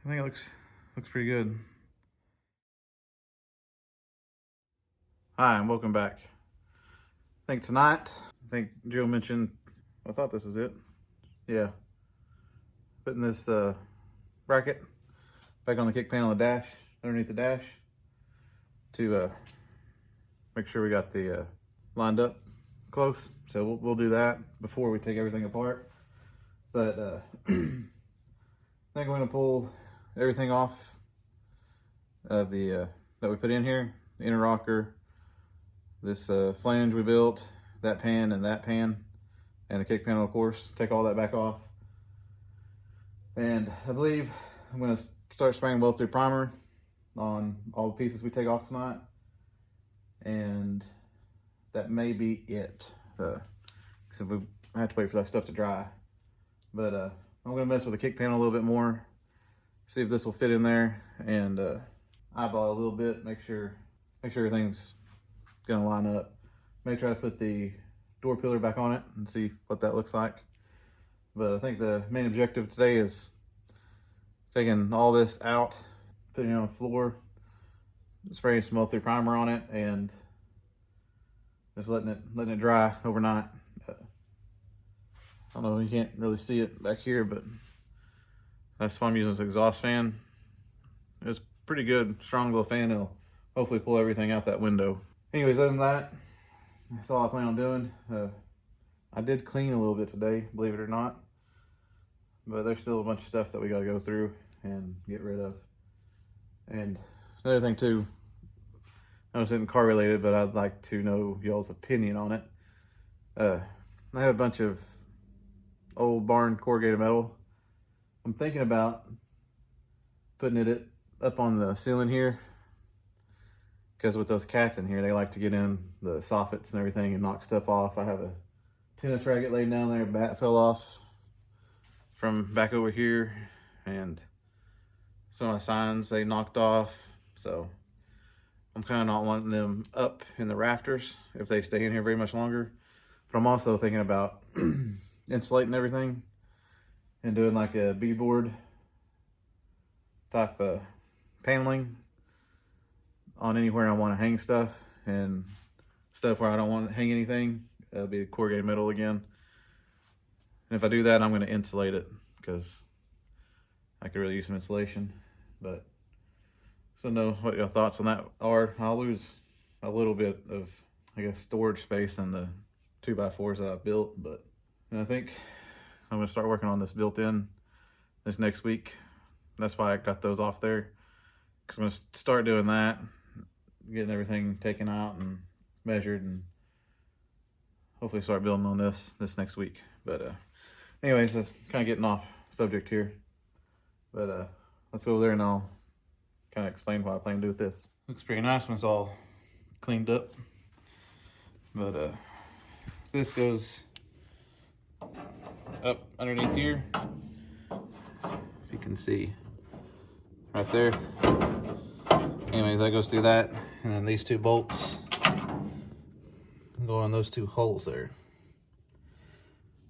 I think it looks pretty good. Hi, and welcome back. I think tonight, Jill mentioned, I thought this was it. Yeah. Putting this bracket back on the kick panel of the dash, underneath the dash, to make sure we got the lined up close. So we'll do that before we take everything apart. But I think I'm gonna pull everything off of the that we put in here, the inner rocker, this flange we built, that pan, and the kick panel, of course. Take all that back off. And I believe I'm gonna start spraying both through primer on all the pieces we take off tonight. And that may be it. So I have to wait for that stuff to dry. But I'm gonna mess with the kick panel a little bit more, see if this will fit in there, and eyeball a little bit, make sure everything's gonna line up. May try to put the door pillar back on it and see what that looks like. But I think the main objective today is taking all this out, putting it on the floor, spraying some oil through primer on it, and just letting it dry overnight. I don't know, you can't really see it back here, but that's why I'm using this exhaust fan. It's pretty good, strong little fan. It'll hopefully pull everything out that window. Anyways, other than that, that's all I plan on doing. I did clean a little bit today, believe it or not, but there's still a bunch of stuff that we gotta go through and get rid of. And another thing too, I know it's not car related, but I'd like to know y'all's opinion on it. I have a bunch of old barn corrugated metal. I'm thinking about putting it up on the ceiling here, because with those cats in here, they like to get in the soffits and everything and knock stuff off. I have a tennis racket laid down there, a bat fell off from back over here, and some of my signs they knocked off. So I'm kind of not wanting them up in the rafters if they stay in here very much longer. But I'm also thinking about insulating everything and doing like a beadboard type of paneling on anywhere I want to hang stuff, and stuff where I don't want to hang anything, it'll be corrugated metal again. And if I do that, I'm going to insulate it, because I could really use some insulation. But so know what your thoughts on that are. I'll lose a little bit of, I guess, storage space in the 2x4s that I built, but I think I'm going to start working on this built-in this next week. That's why I got those off there, because I'm going to start doing that, getting everything taken out and measured, and hopefully start building on this next week. But anyways, that's kind of getting off subject here. But let's go over there and I'll kind of explain what I plan to do with this. Looks pretty nice when it's all cleaned up. But this goes up underneath here. If you can see right there. Anyways, that goes through that, and then these two bolts go on those two holes there.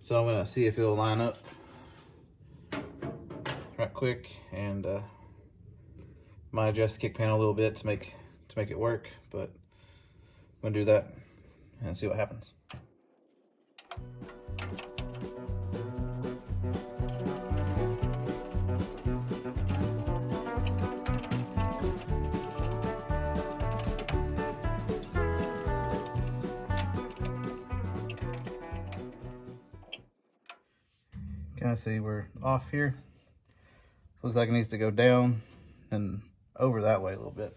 So I'm gonna see if it'll line up right quick, and might adjust the kick panel a little bit to make it work, but I'm gonna do that and see what happens. Kind of see we're off here. So looks like it needs to go down and over that way a little bit.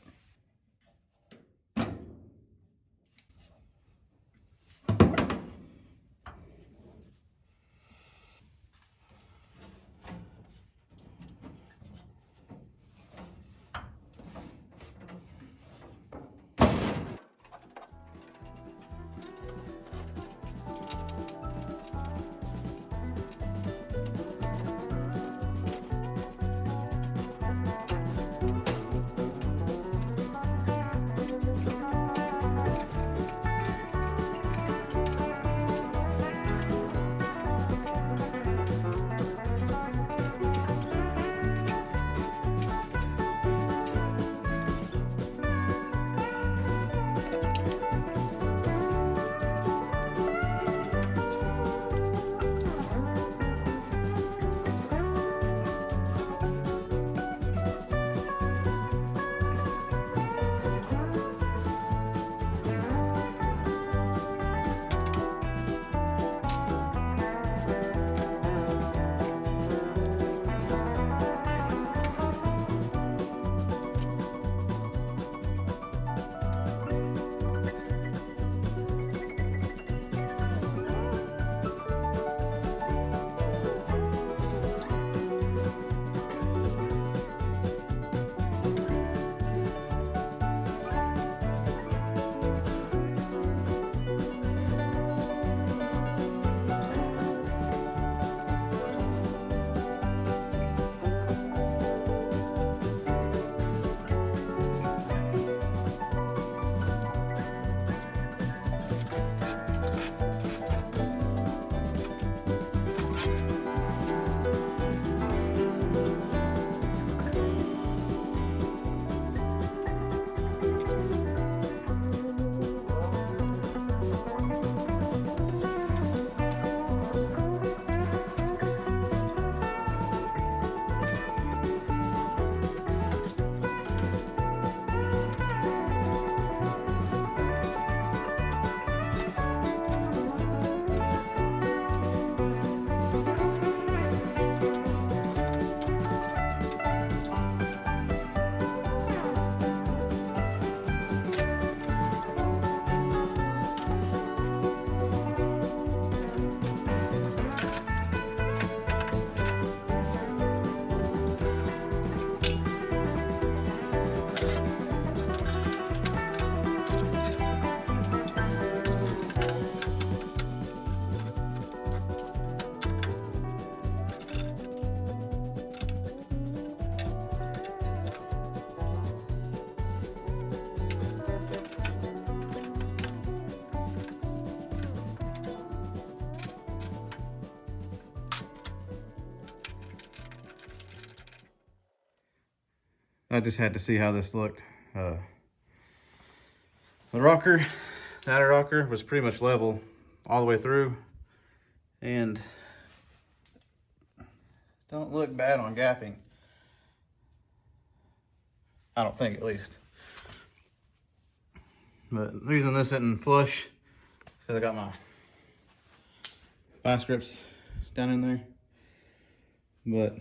I just had to see how this looked. The rocker, the outer rocker was pretty much level all the way through, and don't look bad on gapping. I don't think, at least. But the reason this isn't flush is because I got my vice grips down in there. But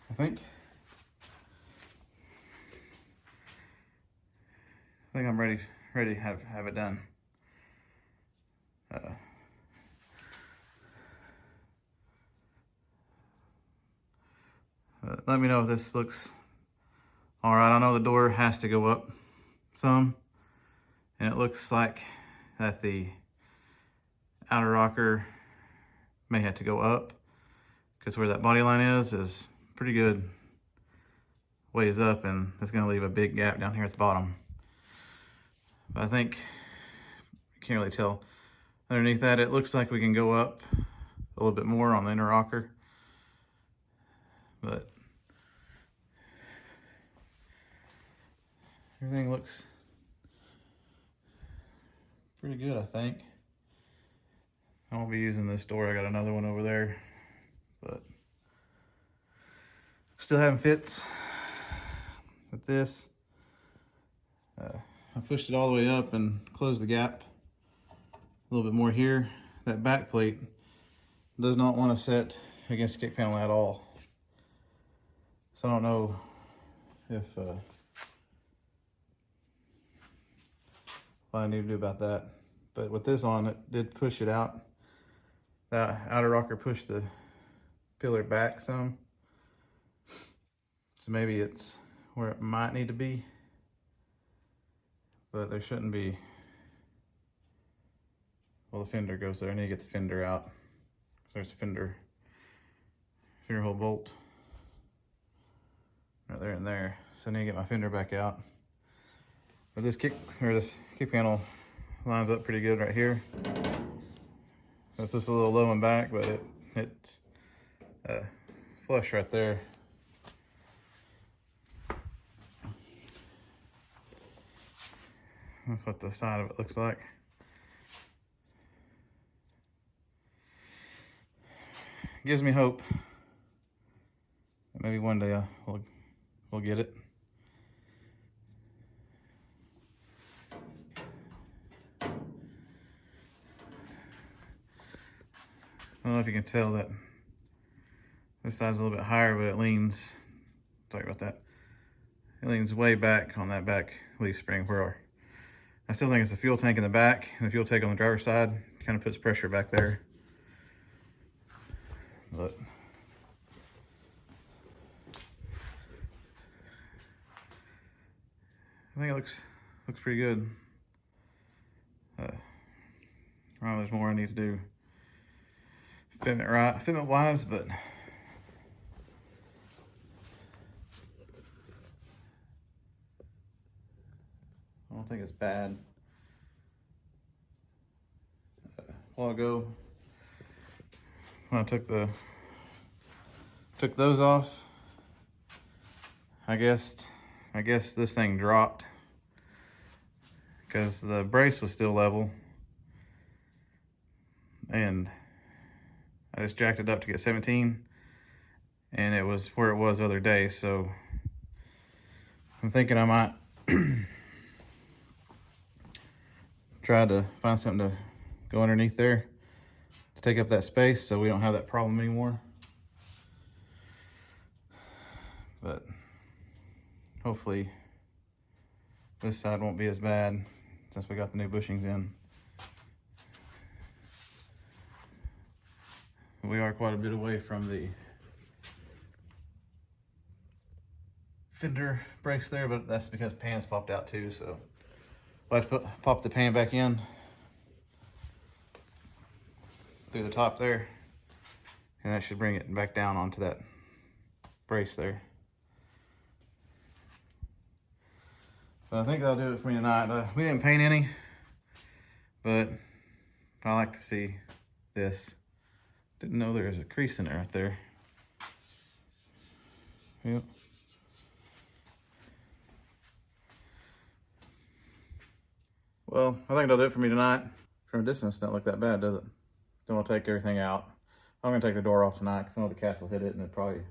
I think I'm ready to have it done. Let me know if this looks all right. I know the door has to go up some, and it looks like that the outer rocker may have to go up, because where that body line is pretty good ways up, and it's going to leave a big gap down here at the bottom. But I think, you can't really tell underneath that, it looks like we can go up a little bit more on the inner rocker. But everything looks pretty good, I think. I won't be using this door. I got another one over there, but still having fits with this. I pushed it all the way up and closed the gap a little bit more here. That back plate does not want to set against the kick panel at all. So I don't know if what I need to do about that. But with this on, it did push it out. That outer rocker pushed the pillar back some. So maybe it's where it might need to be. But there shouldn't be. Well, the fender goes there. I need to get the fender out. There's a fender hole bolt right there and there. So I need to get my fender back out. But this kick panel lines up pretty good right here. It's just a little low and back, but it's flush right there. That's what the side of it looks like. Gives me hope that maybe one day we'll get it. I don't know if you can tell that this side's a little bit higher, but it leans, sorry about that. It leans way back on that back leaf spring, where I still think it's the fuel tank in the back, and the fuel tank on the driver's side kind of puts pressure back there. But I think it looks pretty good. I know there's more I need to do fitment wise, but I don't think it's bad. A while ago, when I took those off, I guess this thing dropped because the brace was still level, and I just jacked it up to get 17, and it was where it was the other day. So I'm thinking I might try to find something to go underneath there to take up that space so we don't have that problem anymore. But hopefully this side won't be as bad since we got the new bushings in. We are quite a bit away from the fender brace there, but that's because pan's popped out too, so we'll have to pop the pan back in through the top there, and that should bring it back down onto that brace there. But I think that'll do it for me tonight. We didn't paint any, but I like to see this. Didn't know there was a crease in it right there. Yep. Well, I think that'll do it for me tonight. From a distance, don't look that bad, does it? Then we'll take everything out. I'm gonna take the door off tonight because I know the cats will hit it and it'll probably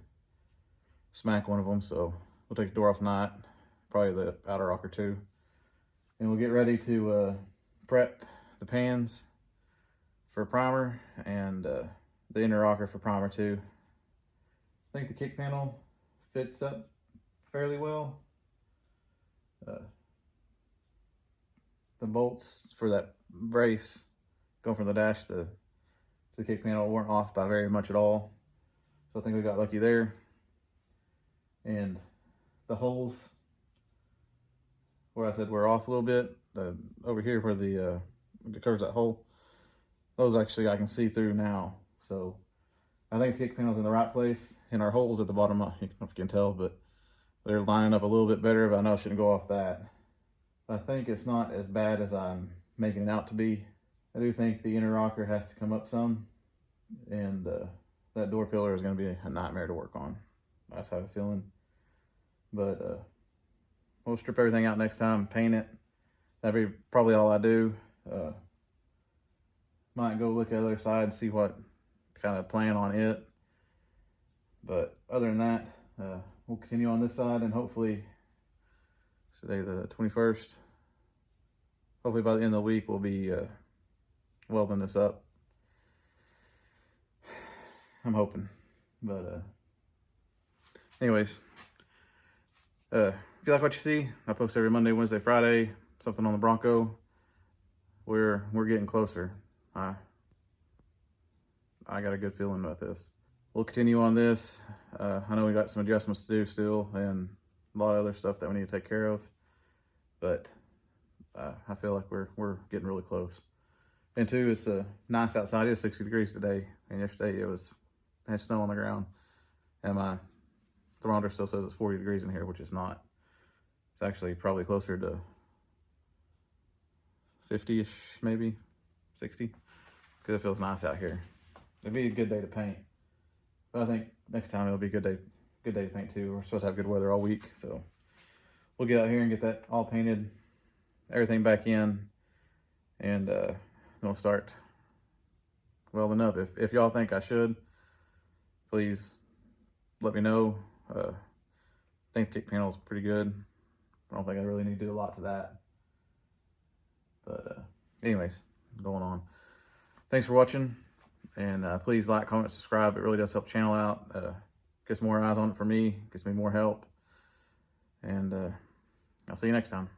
smack one of them. So we'll take the door off tonight, probably the outer rocker too. And we'll get ready to prep the pans for primer and the inner rocker for primer too. I think the kick panel fits up fairly well. The bolts for that brace going from the dash to the kick panel weren't off by very much at all. So I think we got lucky there. And the holes where I said we're off a little bit, over here where the covers that hole, those actually I can see through now. So I think the kick panel's in the right place, and our holes at the bottom, I don't know if you can tell, but they're lining up a little bit better, but I know I shouldn't go off that. I think it's not as bad as I'm making it out to be. I do think the inner rocker has to come up some, and that door pillar is going to be a nightmare to work on. That's how I'm feeling. But we'll strip everything out next time, paint it. That'd be probably all I do. Might go look at the other side, see what kind of plan on it. But other than that, we'll continue on this side, and hopefully today the 21st. Hopefully by the end of the week we'll be welding this up. I'm hoping. But anyways, if you like what you see, I post every Monday, Wednesday, Friday, something on the Bronco. We're getting closer. I got a good feeling about this. We'll continue on this. I know we got some adjustments to do still, and a lot of other stuff that we need to take care of, but I feel like we're getting really close. And two, it's nice outside. It's 60 degrees today, and yesterday it had snow on the ground, and my thermometer still says it's 40 degrees in here, which is not. It's actually probably closer to 50-ish, maybe 60, because it feels nice out here. It'd be a good day to paint, but I think next time it'll be a good day to paint too. We're supposed to have good weather all week, so we'll get out here and get that all painted, everything back in, and then we'll start welding up. If y'all think I should, please let me know. I think the kick panel is pretty good. I don't think I really need to do a lot to that. But anyways, going on. Thanks for watching, and please like, comment, subscribe. It really does help the channel out. Gets more eyes on it for me, gets me more help. And I'll see you next time.